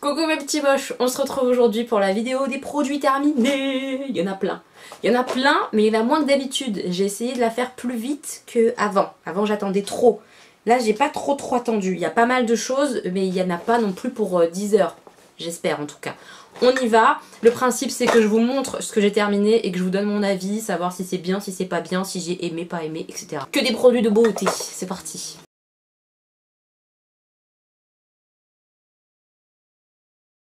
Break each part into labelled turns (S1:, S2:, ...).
S1: Coucou mes petits moches, on se retrouve aujourd'hui pour la vidéo des produits terminés. Il y en a plein. Il y en a plein, mais il y en a moins que d'habitude. J'ai essayé de la faire plus vite qu'avant. Avant j'attendais trop. Là j'ai pas trop attendu. Il y a pas mal de choses, mais il n'y en a pas non plus pour 10 heures. J'espère en tout cas. On y va. Le principe c'est que je vous montre ce que j'ai terminé et que je vous donne mon avis, savoir si c'est bien, si c'est pas bien, si j'ai aimé, pas aimé, etc. Que des produits de beauté. C'est parti.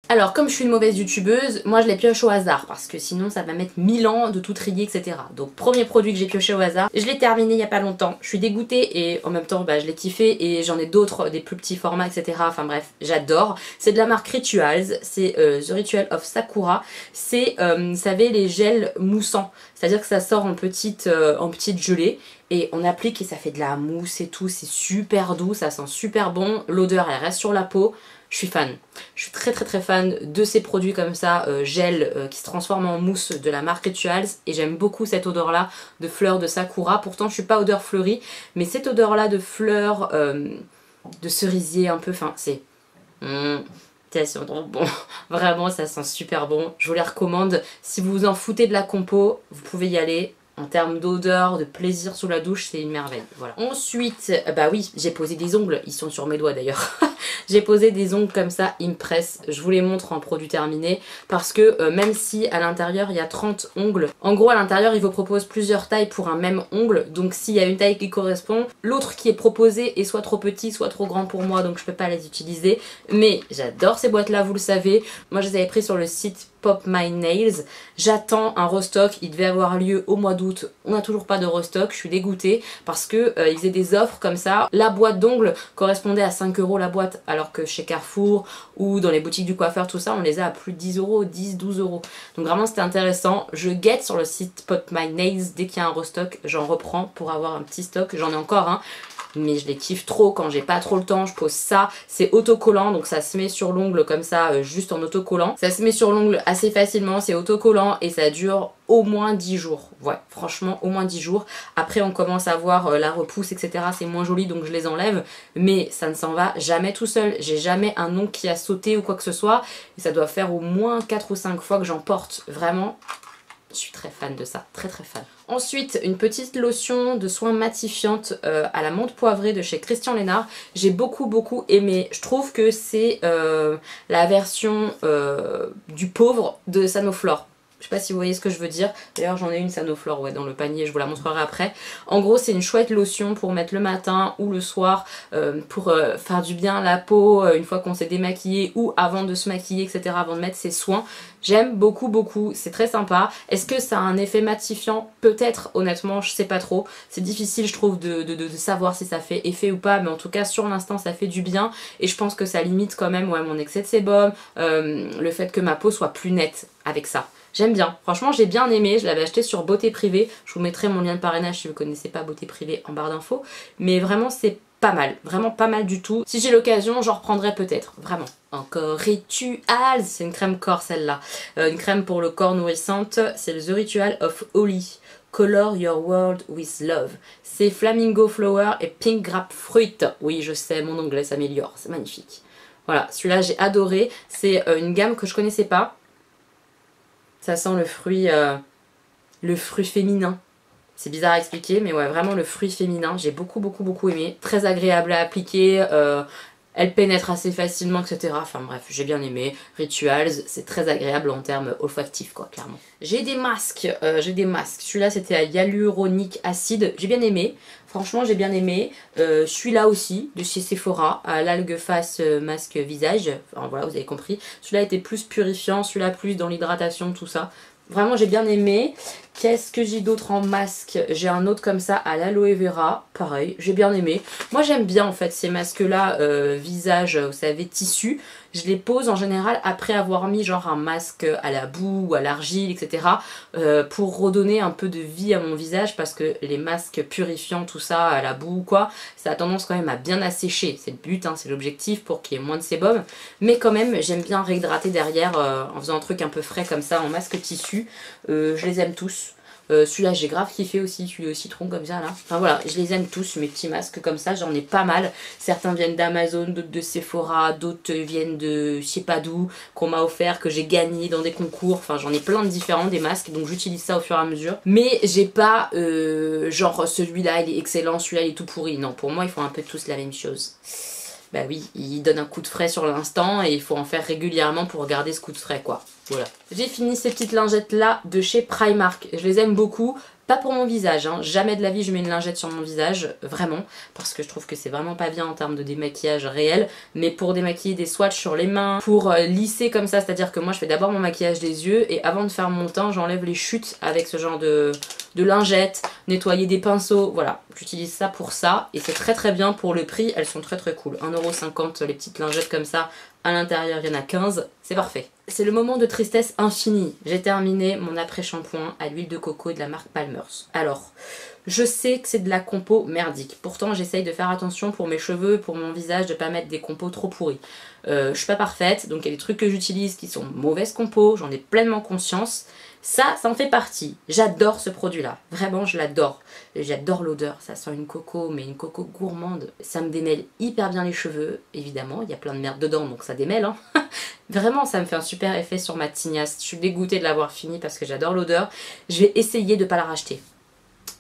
S1: Alors comme je suis une mauvaise youtubeuse, moi je les pioche au hasard parce que sinon ça va mettre 1000 ans de tout trier, etc. Donc premier produit que j'ai pioché au hasard, je l'ai terminé il y a pas longtemps, je suis dégoûtée et en même temps bah, je l'ai kiffé et j'en ai d'autres, des plus petits formats, etc. Enfin bref, j'adore. C'est de la marque Rituals, c'est The Ritual of Sakura. C'est, vous savez, les gels moussants, c'est-à-dire que ça sort en petite gelée. Et on applique et ça fait de la mousse et tout, c'est super doux, ça sent super bon, l'odeur elle reste sur la peau. Je suis fan. Je suis très fan de ces produits comme ça, gel qui se transforment en mousse de la marque Rituals. Et j'aime beaucoup cette odeur là de fleurs de sakura. Pourtant je suis pas odeur fleurie, mais cette odeur là de fleurs, de cerisier un peu, enfin c'est... ça sent trop bon. Vraiment ça sent super bon. Je vous les recommande. Si vous vous en foutez de la compo, vous pouvez y aller. En termes d'odeur, de plaisir sous la douche, c'est une merveille. Voilà. Ensuite, bah oui, j'ai posé des ongles. Ils sont sur mes doigts d'ailleurs. J'ai posé des ongles comme ça, Impress. Je vous les montre en produit terminé. Parce que même si à l'intérieur il y a 30 ongles, en gros à l'intérieur il vous propose plusieurs tailles pour un même ongle. Donc s'il y a une taille qui correspond, l'autre qui est proposée est soit trop petit, soit trop grand pour moi. Donc je peux pas les utiliser. Mais j'adore ces boîtes là, vous le savez. Moi je les avais pris sur le site Pop My Nails. J'attends un restock, il devait avoir lieu au mois d'août. On n'a toujours pas de restock, je suis dégoûtée parce que ils faisaient des offres comme ça. La boîte d'ongles correspondait à 5 € la boîte, alors que chez Carrefour ou dans les boutiques du coiffeur, tout ça, on les a à plus de 10 €, 10, 12 €. Donc vraiment c'était intéressant. Je guette sur le site Pop My Nails, dès qu'il y a un restock, j'en reprends pour avoir un petit stock. J'en ai encore un. Mais je les kiffe trop quand j'ai pas trop le temps. Je pose ça, c'est autocollant, donc ça se met sur l'ongle comme ça, juste en autocollant. Ça se met sur l'ongle assez facilement, c'est autocollant et ça dure au moins 10 jours. Ouais, franchement, au moins 10 jours. Après, on commence à voir la repousse, etc. C'est moins joli, donc je les enlève. Mais ça ne s'en va jamais tout seul. J'ai jamais un ongle qui a sauté ou quoi que ce soit. Et ça doit faire au moins 4 ou 5 fois que j'en porte. Vraiment, je suis très fan de ça, très fan. Ensuite, une petite lotion de soins matifiante à la menthe poivrée de chez Christian Lénard. J'ai beaucoup aimé. Je trouve que c'est la version du pauvre de Sanoflore. Je sais pas si vous voyez ce que je veux dire. D'ailleurs j'en ai une Sanoflore ouais, dans le panier, je vous la montrerai après. En gros c'est une chouette lotion pour mettre le matin ou le soir pour faire du bien à la peau une fois qu'on s'est démaquillé ou avant de se maquiller, etc. Avant de mettre ses soins. J'aime beaucoup, c'est très sympa. Est-ce que ça a un effet matifiant? Peut-être, honnêtement, je sais pas trop. C'est difficile je trouve de savoir si ça fait effet ou pas, mais en tout cas sur l'instant ça fait du bien. Et je pense que ça limite quand même ouais, mon excès de sébum, le fait que ma peau soit plus nette avec ça. J'aime bien, franchement j'ai bien aimé, je l'avais acheté sur Beauté Privée, je vous mettrai mon lien de parrainage si vous ne connaissez pas Beauté Privée en barre d'infos, mais vraiment c'est pas mal, vraiment pas mal du tout. Si j'ai l'occasion j'en reprendrai peut-être, vraiment. Encore Rituals, c'est une crème corps celle-là, une crème pour le corps nourrissante, c'est le The Ritual of Holly. Color Your World with Love. C'est Flamingo Flower et Pink Grapefruit. Oui je sais, mon anglais s'améliore, c'est magnifique. Voilà, celui-là j'ai adoré, c'est une gamme que je connaissais pas. Ça sent le fruit féminin. C'est bizarre à expliquer, mais ouais, vraiment le fruit féminin. J'ai beaucoup aimé. Très agréable à appliquer. Elle pénètre assez facilement, etc. Enfin bref, j'ai bien aimé. Rituals, c'est très agréable en termes olfactifs, quoi, clairement. J'ai des masques. Celui-là, c'était à hyaluronique acide. J'ai bien aimé. Franchement, j'ai bien aimé. Celui-là aussi, de chez Sephora, à l'algue face masque visage. Enfin voilà, vous avez compris. Celui-là était plus purifiant, celui-là plus dans l'hydratation, tout ça. Vraiment, j'ai bien aimé. Qu'est-ce que j'ai d'autre en masque? J'ai un autre comme ça à l'aloe vera. Pareil, j'ai bien aimé. Moi, j'aime bien en fait ces masques-là, visage, vous savez, tissu. Je les pose en général après avoir mis genre un masque à la boue ou à l'argile, etc. Pour redonner un peu de vie à mon visage parce que les masques purifiants, tout ça, à la boue ou quoi, ça a tendance quand même à bien assécher. C'est le but, hein, c'est l'objectif pour qu'il y ait moins de sébum. Mais quand même, j'aime bien réhydrater derrière en faisant un truc un peu frais comme ça en masque tissu. Je les aime tous. Celui-là j'ai grave kiffé aussi, celui au citron comme ça là. Enfin voilà, je les aime tous mes petits masques comme ça, j'en ai pas mal. Certains viennent d'Amazon, d'autres de Sephora, d'autres viennent de je sais pas d'où, qu'on m'a offert, que j'ai gagné dans des concours. Enfin j'en ai plein de différents des masques, donc j'utilise ça au fur et à mesure. Mais j'ai pas genre celui-là il est excellent, celui-là il est tout pourri. Non, pour moi ils font un peu tous la même chose. Bah oui, il donne un coup de frais sur l'instant et il faut en faire régulièrement pour garder ce coup de frais quoi. Voilà. J'ai fini ces petites lingettes là de chez Primark. Je les aime beaucoup. Pas pour mon visage, hein. Jamais de la vie je mets une lingette sur mon visage, vraiment, parce que je trouve que c'est vraiment pas bien en termes de démaquillage réel, mais pour démaquiller des swatchs sur les mains, pour lisser comme ça, c'est-à-dire que moi je fais d'abord mon maquillage des yeux et avant de faire mon teint j'enlève les chutes avec ce genre de lingettes, nettoyer des pinceaux, voilà, j'utilise ça pour ça et c'est très très bien pour le prix, elles sont très très cool, 1,50€ les petites lingettes comme ça. À l'intérieur, il y en a 15, c'est parfait. C'est le moment de tristesse infinie. J'ai terminé mon après-shampoing à l'huile de coco de la marque Palmer's. Alors, je sais que c'est de la compo merdique. Pourtant, j'essaye de faire attention pour mes cheveux, pour mon visage, de pas mettre des compos trop pourris. Je suis pas parfaite, donc il y a des trucs que j'utilise qui sont mauvaises compos, j'en ai pleinement conscience. Ça en fait partie. J'adore ce produit-là. Vraiment, je l'adore. J'adore l'odeur. Ça sent une coco, mais une coco gourmande. Ça me démêle hyper bien les cheveux. Évidemment, il y a plein de merde dedans, donc ça démêle. Hein. Vraiment, ça me fait un super effet sur ma tignasse. Je suis dégoûtée de l'avoir fini parce que j'adore l'odeur. Je vais essayer de ne pas la racheter.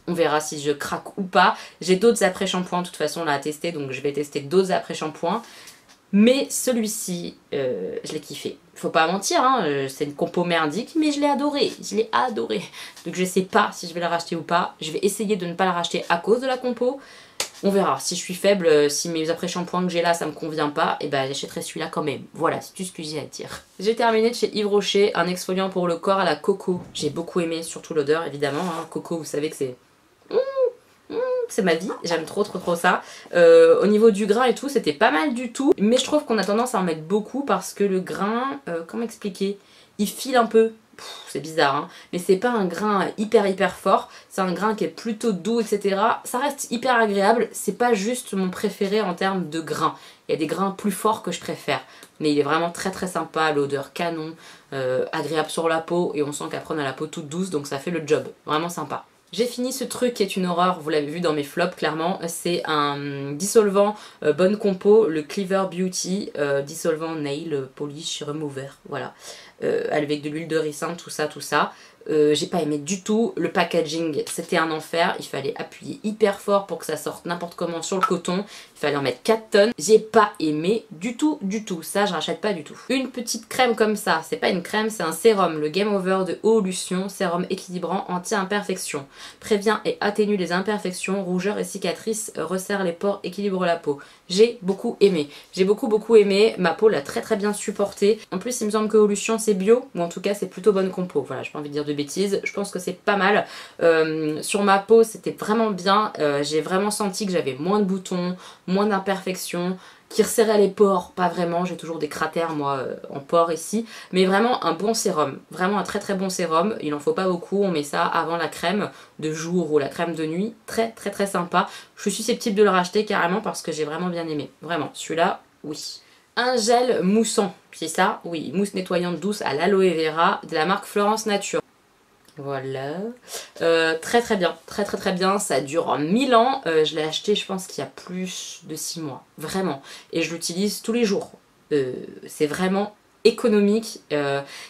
S1: On verra si je craque ou pas. J'ai d'autres après-shampoings de toute façon là à tester, donc je vais tester d'autres après-shampoings. Mais celui-ci, je l'ai kiffé. Faut pas mentir, hein, c'est une compo merdique, mais je l'ai adoré. Je l'ai adoré. Donc je sais pas si je vais la racheter ou pas. Je vais essayer de ne pas la racheter à cause de la compo. On verra. Si je suis faible, si mes après-shampoings que j'ai là, ça me convient pas, et ben j'achèterai celui-là quand même. Voilà, c'est tout ce que j'ai à dire. J'ai terminé de chez Yves Rocher, un exfoliant pour le corps à la coco. J'ai beaucoup aimé, surtout l'odeur, évidemment. Hein. Coco, vous savez que c'est... c'est ma vie, j'aime trop ça. Au niveau du grain et tout, c'était pas mal du tout, mais je trouve qu'on a tendance à en mettre beaucoup parce que le grain, comment expliquer, il file un peu. C'est bizarre, hein, mais c'est pas un grain hyper fort, c'est un grain qui est plutôt doux, etc. Ça reste hyper agréable, c'est pas juste mon préféré en termes de grain. Il y a des grains plus forts que je préfère, mais il est vraiment très sympa, l'odeur canon, agréable sur la peau, et on sent qu'après on a la peau toute douce, donc ça fait le job, vraiment sympa. J'ai fini ce truc qui est une horreur, vous l'avez vu dans mes flops clairement, c'est un dissolvant bonne compo, le Clever Beauty dissolvant nail polish remover, voilà, avec de l'huile de ricin, tout ça. J'ai pas aimé du tout, le packaging c'était un enfer, il fallait appuyer hyper fort pour que ça sorte n'importe comment sur le coton, il fallait en mettre 4 tonnes, j'ai pas aimé du tout, ça je rachète pas du tout. Une petite crème comme ça, c'est pas une crème, c'est un sérum, le Game Over de Eau-Lution, sérum équilibrant anti-imperfection, prévient et atténue les imperfections, rougeurs et cicatrices, resserre les pores, équilibre la peau. J'ai beaucoup aimé, ma peau l'a très bien supporté, en plus il me semble que Eau-Lution c'est bio, ou en tout cas c'est plutôt bonne compo, voilà, j'ai pas envie de dire de bêtises, je pense que c'est pas mal. Sur ma peau c'était vraiment bien, j'ai vraiment senti que j'avais moins de boutons, moins d'imperfections, qui resserrait les pores, pas vraiment, j'ai toujours des cratères moi en pores ici, mais vraiment un bon sérum, vraiment un très bon sérum, il en faut pas beaucoup, on met ça avant la crème de jour ou la crème de nuit, très sympa, je suis susceptible de le racheter carrément parce que j'ai vraiment bien aimé, vraiment, celui-là, oui. Un gel moussant, c'est ça, oui, mousse nettoyante douce à l'aloe vera de la marque Florence Nature. Voilà, très bien, ça dure 1000 ans, je l'ai acheté je pense qu'il y a plus de 6 mois, vraiment, et je l'utilise tous les jours, c'est vraiment économique,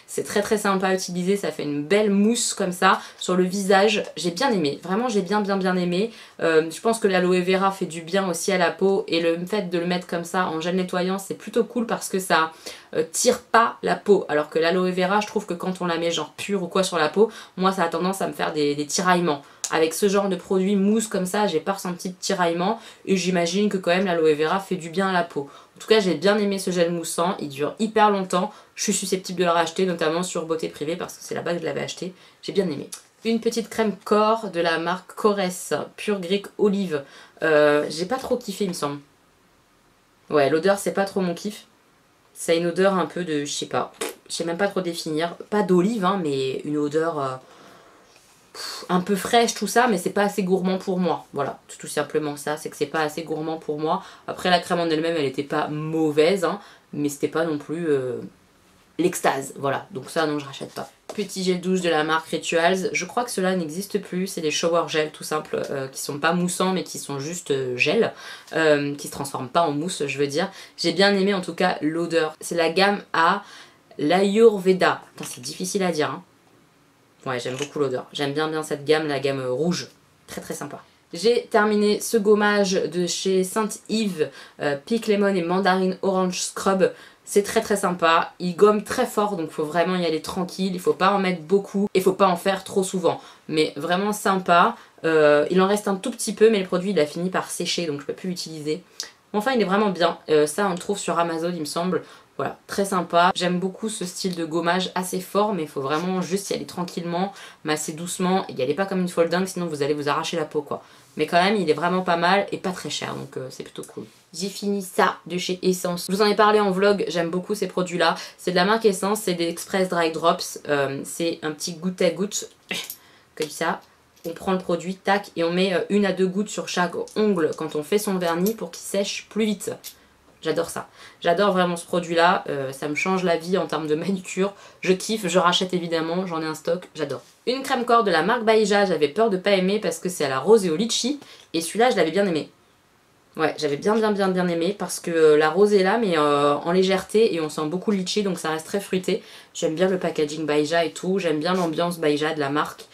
S1: c'est très sympa à utiliser, ça fait une belle mousse comme ça sur le visage, j'ai bien aimé, vraiment j'ai bien aimé, je pense que l'aloe vera fait du bien aussi à la peau et le fait de le mettre comme ça en gel nettoyant c'est plutôt cool parce que ça tire pas la peau, alors que l'aloe vera je trouve que quand on la met genre pure ou quoi sur la peau, moi ça a tendance à me faire des tiraillements. Avec ce genre de produit mousse comme ça, j'ai pas ressenti de tiraillement et j'imagine que quand même l'aloe vera fait du bien à la peau. En tout cas, j'ai bien aimé ce gel moussant, il dure hyper longtemps. Je suis susceptible de le racheter, notamment sur Beauté Privée parce que c'est là-bas que je l'avais acheté. J'ai bien aimé. Une petite crème corps de la marque Corès, Pure Greek Olive. J'ai pas trop kiffé, il me semble. Ouais, l'odeur, c'est pas trop mon kiff. Ça a une odeur un peu de, je sais même pas trop définir. Pas d'olive, hein, mais une odeur... un peu fraîche tout ça, mais c'est pas assez gourmand pour moi, voilà, tout simplement ça, c'est que c'est pas assez gourmand pour moi. Après la crème en elle-même elle était pas mauvaise, hein, mais c'était pas non plus l'extase, voilà, donc ça non je rachète pas. Petit gel douche de la marque Rituals, je crois que cela n'existe plus, c'est des shower gel tout simple, qui sont pas moussants mais qui sont juste gel, qui se transforment pas en mousse je veux dire. J'ai bien aimé en tout cas l'odeur, c'est la gamme à l'Ayurveda, c'est difficile à dire hein. Ouais j'aime beaucoup l'odeur, j'aime bien cette gamme, la gamme rouge, très très sympa. J'ai terminé ce gommage de chez Saint-Yves, Peak Lemon et Mandarine Orange Scrub. C'est très très sympa, il gomme très fort donc il faut vraiment y aller tranquille, il faut pas en mettre beaucoup et il faut pas en faire trop souvent. Mais vraiment sympa, il en reste un tout petit peu mais le produit il a fini par sécher donc je peux plus l'utiliser. Enfin il est vraiment bien, ça on le trouve sur Amazon il me semble. Voilà, très sympa. J'aime beaucoup ce style de gommage assez fort mais il faut vraiment juste y aller tranquillement, masser doucement et y aller pas comme une folle dingue sinon vous allez vous arracher la peau quoi. Mais quand même il est vraiment pas mal et pas très cher donc c'est plutôt cool. J'ai fini ça de chez Essence. Je vous en ai parlé en vlog, j'aime beaucoup ces produits là. C'est de la marque Essence, c'est des Express Dry Drops. C'est un petit goutte à goutte comme ça. On prend le produit, tac, et on met 1 à 2 gouttes sur chaque ongle quand on fait son vernis pour qu'il sèche plus vite. J'adore ça. J'adore vraiment ce produit là, ça me change la vie en termes de manucure. Je kiffe, je rachète évidemment, j'en ai un stock, j'adore. Une crème corps de la marque Baïja, j'avais peur de pas aimer parce que c'est à la rose et au litchi. Et celui-là je l'avais bien aimé. Ouais, j'avais bien aimé parce que la rose est là mais en légèreté et on sent beaucoup le litchi donc ça reste très fruité. J'aime bien le packaging Baïja et tout, j'aime bien l'ambiance Baïja de la marque.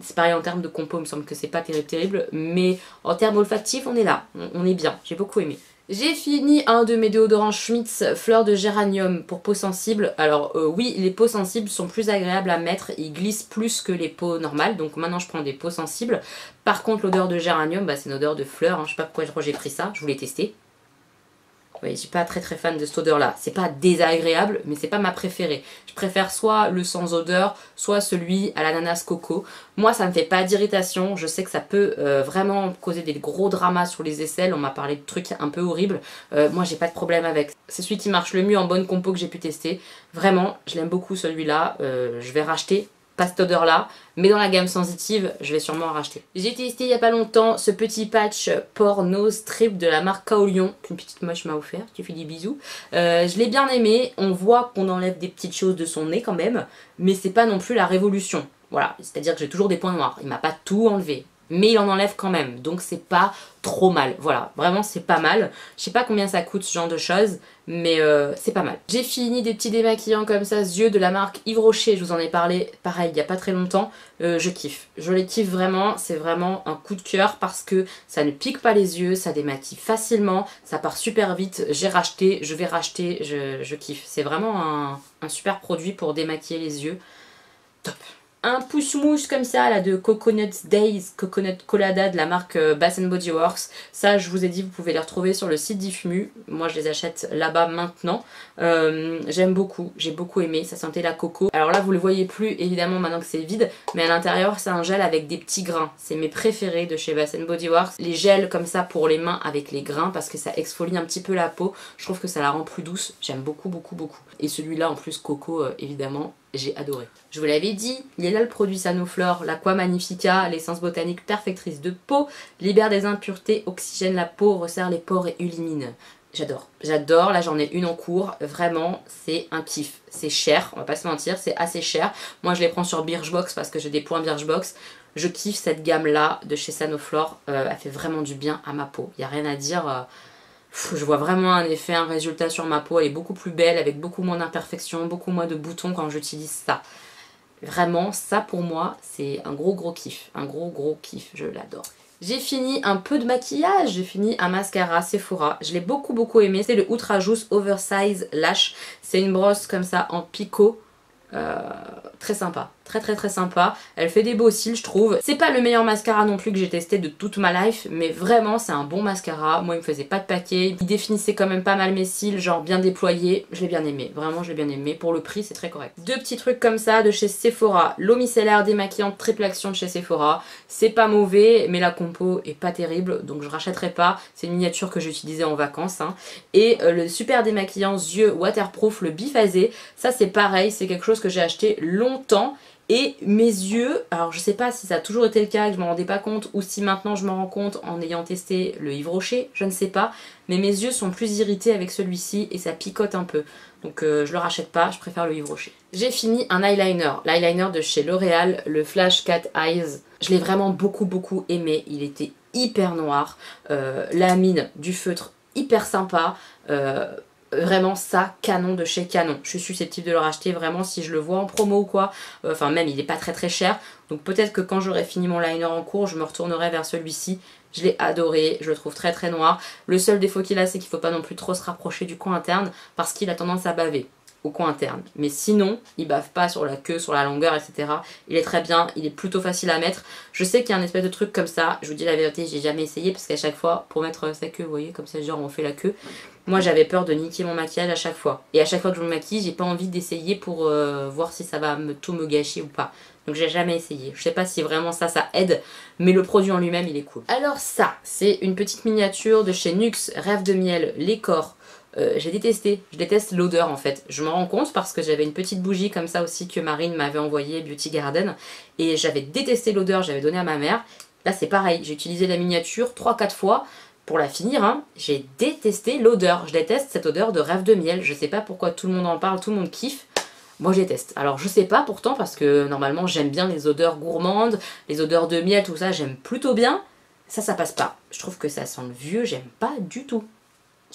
S1: C'est pareil en termes de compo, il me semble que c'est pas terrible mais en termes olfactifs on est là, on est bien, j'ai beaucoup aimé. J'ai fini un de mes déodorants Schmitz fleur de géranium pour peau sensible. Alors oui, les peaux sensibles sont plus agréables à mettre, ils glissent plus que les peaux normales, donc maintenant je prends des peaux sensibles. Par contre l'odeur de géranium, bah, c'est une odeur de fleur, hein. Je sais pas pourquoi j'ai pris ça, je voulais tester. Oui, je suis pas très fan de cette odeur là, c'est pas désagréable mais c'est pas ma préférée. Je préfère soit le sans odeur, soit celui à l'ananas coco. Moi ça me fait pas d'irritation, je sais que ça peut vraiment causer des gros dramas sur les aisselles, on m'a parlé de trucs un peu horribles. Moi j'ai pas de problème avec, c'est celui qui marche le mieux en bonne compo que j'ai pu tester. Vraiment, je l'aime beaucoup celui-là, je vais racheter. Pas cette odeur là, mais dans la gamme sensitive, je vais sûrement en racheter. J'ai testé il y a pas longtemps ce petit patch pore nose strip de la marque Kaolion, qu'une petite moche m'a offert, qui fait des bisous. Je l'ai bien aimé, on voit qu'on enlève des petites choses de son nez quand même, mais c'est pas non plus la révolution. Voilà, c'est-à-dire que j'ai toujours des points noirs, il m'a pas tout enlevé. Mais il en enlève quand même, donc c'est pas trop mal. Voilà, vraiment c'est pas mal. Je sais pas combien ça coûte ce genre de choses, mais c'est pas mal. J'ai fini des petits démaquillants comme ça, yeux de la marque Yves Rocher, je vous en ai parlé pareil il y a pas très longtemps. Je kiffe, je les kiffe vraiment, c'est vraiment un coup de cœur parce que ça ne pique pas les yeux, ça démaquille facilement, ça part super vite. J'ai racheté, je vais racheter, je kiffe. C'est vraiment un super produit pour démaquiller les yeux. Top. Un pousse-mousse comme ça là de Coconut Days, Coconut Colada de la marque Bath Body Works. Ça je vous ai dit vous pouvez les retrouver sur le site d'Ifmu. Moi je les achète là-bas maintenant. J'aime beaucoup, j'ai beaucoup aimé, ça sentait la coco. Alors là vous le voyez plus évidemment maintenant que c'est vide, mais à l'intérieur c'est un gel avec des petits grains. C'est mes préférés de chez Bath Body Works. Les gels comme ça pour les mains avec les grains parce que ça exfolie un petit peu la peau. Je trouve que ça la rend plus douce, j'aime beaucoup. Et celui-là en plus coco évidemment. J'ai adoré. Je vous l'avais dit, il est là le produit Sanoflore, l'Aqua Magnifica, l'essence botanique perfectrice de peau, libère des impuretés, oxygène la peau, resserre les pores et illumine. J'adore. J'adore, là j'en ai une en cours, vraiment c'est un kiff. C'est cher, on va pas se mentir, c'est assez cher. Moi je les prends sur Birchbox parce que j'ai des points Birchbox. Je kiffe cette gamme là de chez Sanoflore, elle fait vraiment du bien à ma peau. Il n'y a rien à dire. Je vois vraiment un effet, un résultat sur ma peau, elle est beaucoup plus belle, avec beaucoup moins d'imperfections, beaucoup moins de boutons quand j'utilise ça. Vraiment, ça pour moi, c'est un gros kiff, un gros kiff, je l'adore. J'ai fini un peu de maquillage, j'ai fini un mascara Sephora, je l'ai beaucoup aimé, c'est le Ultra Juice Oversize Lash, c'est une brosse comme ça en picot, très sympa. Très sympa, elle fait des beaux cils je trouve. C'est pas le meilleur mascara non plus que j'ai testé de toute ma life, mais vraiment c'est un bon mascara. Moi il me faisait pas de paquet, il définissait quand même pas mal mes cils, genre bien déployés. Je l'ai bien aimé, vraiment je l'ai bien aimé. Pour le prix c'est très correct. Deux petits trucs comme ça de chez Sephora, l'eau micellaire démaquillante triple action de chez Sephora. C'est pas mauvais mais la compo est pas terrible donc je rachèterai pas. C'est une miniature que j'ai utilisée en vacances hein. Et le super démaquillant yeux waterproof, le biphasé, ça c'est pareil, c'est quelque chose que j'ai acheté longtemps Et mes yeux, alors je sais pas si ça a toujours été le cas, que je m'en rendais pas compte, ou si maintenant je m'en rends compte en ayant testé le Yves Rocher, je ne sais pas, mais mes yeux sont plus irrités avec celui-ci et ça picote un peu. Donc je le rachète pas, je préfère le Yves Rocher. J'ai fini un eyeliner, l'eyeliner de chez L'Oréal, le Flash Cat Eyes. Je l'ai vraiment beaucoup aimé, il était hyper noir, la mine du feutre hyper sympa, vraiment ça, canon de chez Canon. Je suis susceptible de le racheter vraiment si je le vois en promo ou quoi. Enfin même il est pas très cher. Donc peut-être que quand j'aurai fini mon liner en cours, je me retournerai vers celui-ci. Je l'ai adoré, je le trouve très noir. Le seul défaut qu'il a, c'est qu'il faut pas non plus trop se rapprocher du coin interne parce qu'il a tendance à baver au coin interne. Mais sinon, il bave pas sur la queue, sur la longueur, etc. Il est très bien, il est plutôt facile à mettre. Je sais qu'il y a un espèce de truc comme ça. Je vous dis la vérité, j'ai jamais essayé parce qu'à chaque fois, pour mettre sa queue, vous voyez, comme ça, genre on fait la queue. Moi, j'avais peur de niquer mon maquillage à chaque fois. Et à chaque fois que je me maquille, j'ai pas envie d'essayer pour voir si ça va tout me gâcher ou pas. Donc j'ai jamais essayé. Je sais pas si vraiment ça aide, mais le produit en lui-même, il est cool. Alors ça, c'est une petite miniature de chez NYX, Rêve de miel, les corps. J'ai détesté, je déteste l'odeur en fait. Je m'en rends compte parce que j'avais une petite bougie comme ça aussi que Marine m'avait envoyée, Beauty Garden. Et j'avais détesté l'odeur, j'avais donné à ma mère. Là c'est pareil, j'ai utilisé la miniature 3-4 fois. Pour la finir, hein, j'ai détesté l'odeur. Je déteste cette odeur de Rêve de miel. Je sais pas pourquoi tout le monde en parle, tout le monde kiffe. Moi je déteste. Alors je sais pas pourtant parce que normalement j'aime bien les odeurs gourmandes, les odeurs de miel, tout ça j'aime plutôt bien. Ça passe pas. Je trouve que ça sent le vieux, j'aime pas du tout.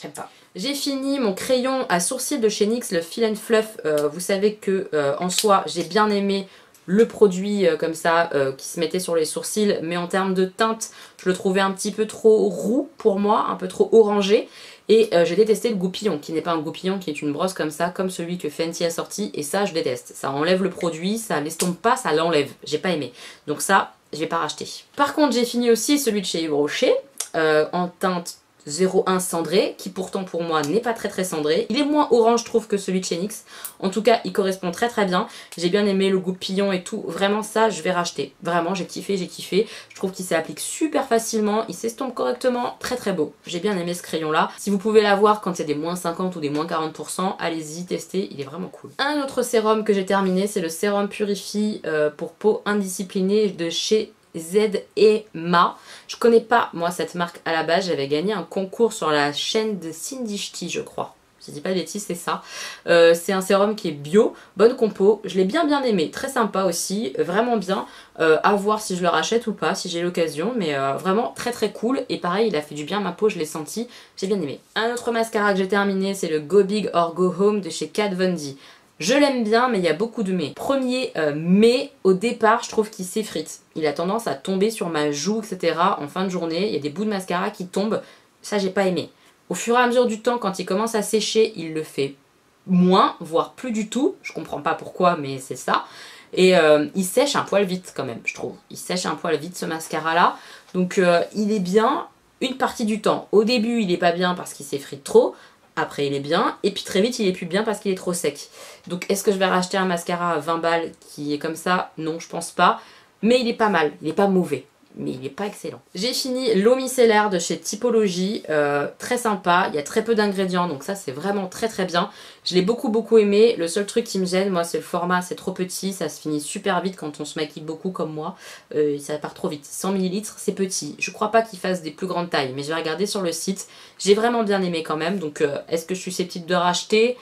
S1: J'aime pas. J'ai fini mon crayon à sourcils de chez NYX, le Fill and Fluff. Vous savez que en soi j'ai bien aimé le produit comme ça qui se mettait sur les sourcils, mais en termes de teinte je le trouvais un petit peu trop roux pour moi, un peu trop orangé. Et j'ai détesté le goupillon, qui n'est pas un goupillon, qui est une brosse comme ça, comme celui que Fenty a sorti, et ça je déteste. Ça enlève le produit, ça l'estompe pas, ça l'enlève. J'ai pas aimé. Donc ça, je vais pas racheter. Par contre j'ai fini aussi celui de chez Yves Rocher, en teinte 01 cendré, qui pourtant pour moi n'est pas très cendré. Il est moins orange je trouve que celui de chez NYX. En tout cas il correspond très bien. J'ai bien aimé le goupillon et tout. Vraiment ça je vais racheter. Vraiment j'ai kiffé. Je trouve qu'il s'applique super facilement. Il s'estompe correctement. Très beau. J'ai bien aimé ce crayon là. Si vous pouvez l'avoir quand il y a des moins 50 ou des moins 40%, allez-y tester. Il est vraiment cool. Un autre sérum que j'ai terminé, c'est le sérum Purifie pour peau indisciplinée de chez Z&Ma. Je connais pas moi cette marque à la base, j'avais gagné un concours sur la chaîne de Cindy Ch'ti je crois. Je dis pas de bêtises, c'est ça. C'est un sérum qui est bio, bonne compo, je l'ai bien aimé, très sympa aussi, vraiment bien. À voir si je le rachète ou pas, si j'ai l'occasion, mais vraiment très cool. Et pareil, il a fait du bien à ma peau, je l'ai senti, j'ai bien aimé. Un autre mascara que j'ai terminé, c'est le Go Big or Go Home de chez Kat Von D. Je l'aime bien, mais il y a beaucoup de mais. Premier mais, au départ, je trouve qu'il s'effrite. Il a tendance à tomber sur ma joue, etc. en fin de journée. Il y a des bouts de mascara qui tombent. Ça, j'ai pas aimé. Au fur et à mesure du temps, quand il commence à sécher, il le fait moins, voire plus du tout. Je comprends pas pourquoi, mais c'est ça. Et il sèche un poil vite quand même, je trouve. Il sèche un poil vite ce mascara-là. Donc il est bien une partie du temps. Au début, il est pas bien parce qu'il s'effrite trop. Après il est bien, et puis très vite il est plus bien parce qu'il est trop sec. Donc est-ce que je vais racheter un mascara à 20 balles qui est comme ça? Non, je pense pas. Mais il est pas mal, il est pas mauvais, mais il est pas excellent. J'ai fini l'eau micellaire de chez Typologie, très sympa, il y a très peu d'ingrédients, donc ça c'est vraiment très bien. Je l'ai beaucoup aimé, le seul truc qui me gêne, moi c'est le format, c'est trop petit, ça se finit super vite quand on se maquille beaucoup comme moi, ça part trop vite. 100 ml c'est petit, je crois pas qu'il fasse des plus grandes tailles, mais je vais regarder sur le site. J'ai vraiment bien aimé quand même, donc est-ce que je suis susceptible de racheter?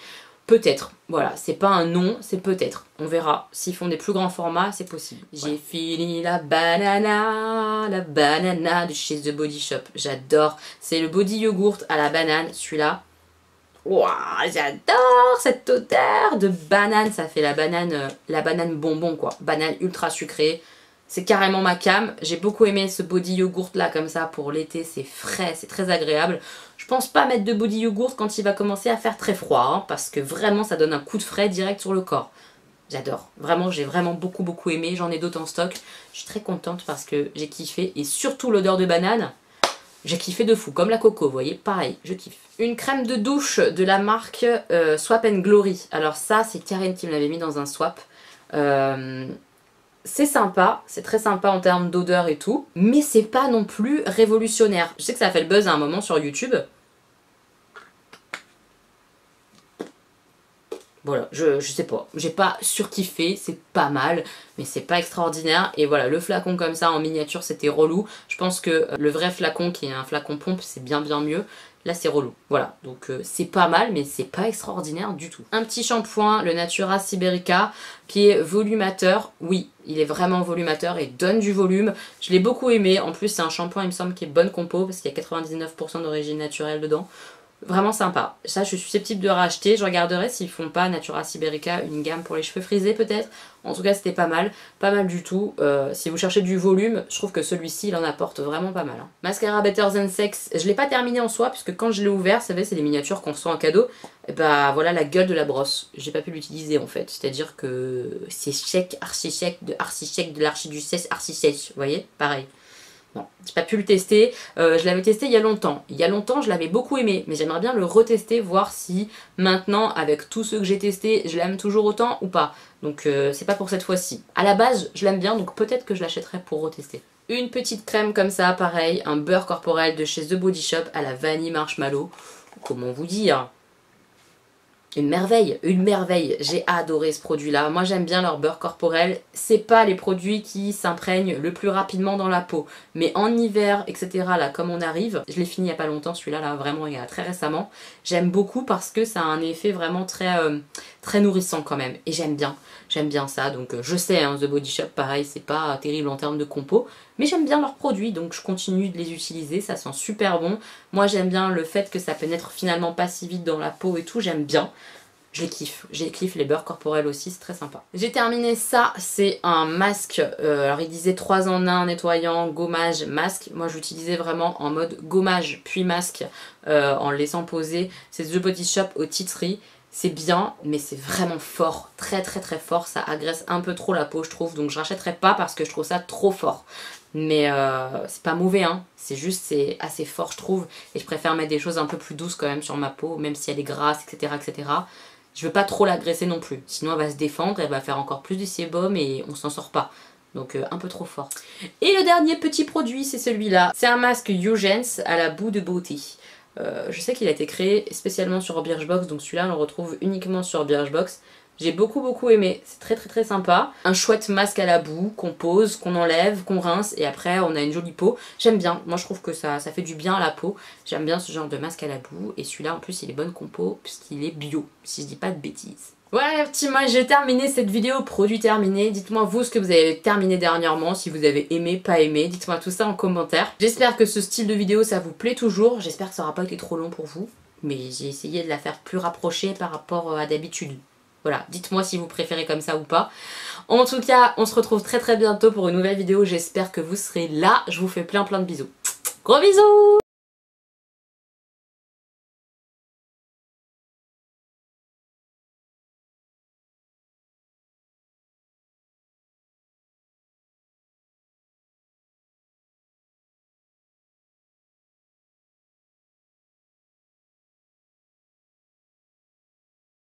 S1: Peut-être, voilà, c'est pas un non, c'est peut-être. On verra, s'ils font des plus grands formats, c'est possible. J'ai fini la banana de chez The Body Shop, j'adore. C'est le body yogourt à la banane, celui-là. Waouh, j'adore cette odeur de banane, ça fait la banane bonbon quoi, banane ultra sucrée. C'est carrément ma cam. J'ai beaucoup aimé ce body yogourt là comme ça pour l'été, c'est frais, c'est très agréable. Je pense pas mettre de body yogourt quand il va commencer à faire très froid, hein, parce que vraiment ça donne un coup de frais direct sur le corps. J'adore, vraiment j'ai vraiment beaucoup aimé, j'en ai d'autres en stock. Je suis très contente parce que j'ai kiffé et surtout l'odeur de banane. J'ai kiffé de fou, comme la coco, vous voyez, pareil, je kiffe. Une crème de douche de la marque Swap and Glory. Alors ça, c'est Karine qui me l'avait mis dans un swap. C'est sympa, c'est très sympa en termes d'odeur et tout, mais c'est pas non plus révolutionnaire. Je sais que ça a fait le buzz à un moment sur YouTube. Voilà, je sais pas, j'ai pas surkiffé, c'est pas mal, mais c'est pas extraordinaire. Et voilà, le flacon comme ça en miniature c'était relou. Je pense que le vrai flacon qui est un flacon pompe c'est bien mieux. Là c'est relou, voilà, donc c'est pas mal mais c'est pas extraordinaire du tout. Un petit shampoing, le Natura Siberica, qui est volumateur. Oui, il est vraiment volumateur et donne du volume. Je l'ai beaucoup aimé, en plus c'est un shampoing il me semble qui est bonne compo parce qu'il y a 99% d'origine naturelle dedans. Vraiment sympa. Ça, je suis susceptible de racheter. Je regarderai s'ils font pas Natura Siberica une gamme pour les cheveux frisés peut-être. En tout cas, c'était pas mal. Pas mal du tout. Si vous cherchez du volume, je trouve que celui-ci, il en apporte vraiment pas mal. Hein. Mascara Better Than Sex. Je l'ai pas terminé en soi puisque quand je l'ai ouvert, vous savez, c'est les miniatures qu'on reçoit en cadeau. Et bah voilà la gueule de la brosse. J'ai pas pu l'utiliser en fait. C'est-à-dire que c'est chèque, archi chèque, de l'archiduchesse, archi sèche. Vous voyez? Pareil. Bon, j'ai pas pu le tester, je l'avais testé il y a longtemps. Il y a longtemps, je l'avais beaucoup aimé, mais j'aimerais bien le retester, voir si maintenant, avec tous ceux que j'ai testés, je l'aime toujours autant ou pas. Donc c'est pas pour cette fois-ci. À la base, je l'aime bien, donc peut-être que je l'achèterai pour retester. Une petite crème comme ça, pareil, un beurre corporel de chez The Body Shop à la vanille marshmallow. Comment vous dire ? Une merveille, j'ai adoré ce produit là, moi j'aime bien leur beurre corporel, c'est pas les produits qui s'imprègnent le plus rapidement dans la peau, mais en hiver etc là comme on arrive, je l'ai fini il y a pas longtemps celui-là là, vraiment il y a très récemment, j'aime beaucoup parce que ça a un effet vraiment très nourrissant quand même, et j'aime bien ça, donc je sais hein, The Body Shop pareil c'est pas terrible en termes de compo, mais j'aime bien leurs produits donc je continue de les utiliser, ça sent super bon, moi j'aime bien le fait que ça pénètre finalement pas si vite dans la peau et tout, j'aime bien. Je les kiffe, les beurres corporels aussi, c'est très sympa. J'ai terminé ça, c'est un masque, alors il disait 3 en 1, nettoyant, gommage, masque. Moi j'utilisais vraiment en mode gommage puis masque en le laissant poser. C'est The Body Shop au tea tree. C'est bien, mais c'est vraiment fort, très fort, ça agresse un peu trop la peau je trouve, donc je rachèterai pas parce que je trouve ça trop fort. Mais c'est pas mauvais hein, c'est juste c'est assez fort je trouve, et je préfère mettre des choses un peu plus douces quand même sur ma peau, même si elle est grasse etc. Je veux pas trop l'agresser non plus, sinon elle va se défendre, elle va faire encore plus de sébum et on s'en sort pas. Donc un peu trop fort. Et le dernier petit produit, c'est celui-là. C'est un masque Eugens à la boue de beauté. Je sais qu'il a été créé spécialement sur Birchbox, donc celui-là on le retrouve uniquement sur Birchbox. J'ai beaucoup aimé, c'est très sympa. Un chouette masque à la boue qu'on pose, qu'on enlève, qu'on rince et après on a une jolie peau. J'aime bien, moi je trouve que ça fait du bien à la peau. J'aime bien ce genre de masque à la boue et celui-là en plus il est bonne compo puisqu'il est bio, si je dis pas de bêtises. Voilà petit moi j'ai terminé cette vidéo, produit terminé. Dites-moi vous ce que vous avez terminé dernièrement, si vous avez aimé, pas aimé. Dites-moi tout ça en commentaire. J'espère que ce style de vidéo ça vous plaît toujours. J'espère que ça n'aura pas été trop long pour vous. Mais j'ai essayé de la faire plus rapprochée par rapport à d'habitude. Voilà, dites-moi si vous préférez comme ça ou pas. En tout cas, on se retrouve très bientôt pour une nouvelle vidéo. J'espère que vous serez là. Je vous fais plein de bisous. Gros bisous!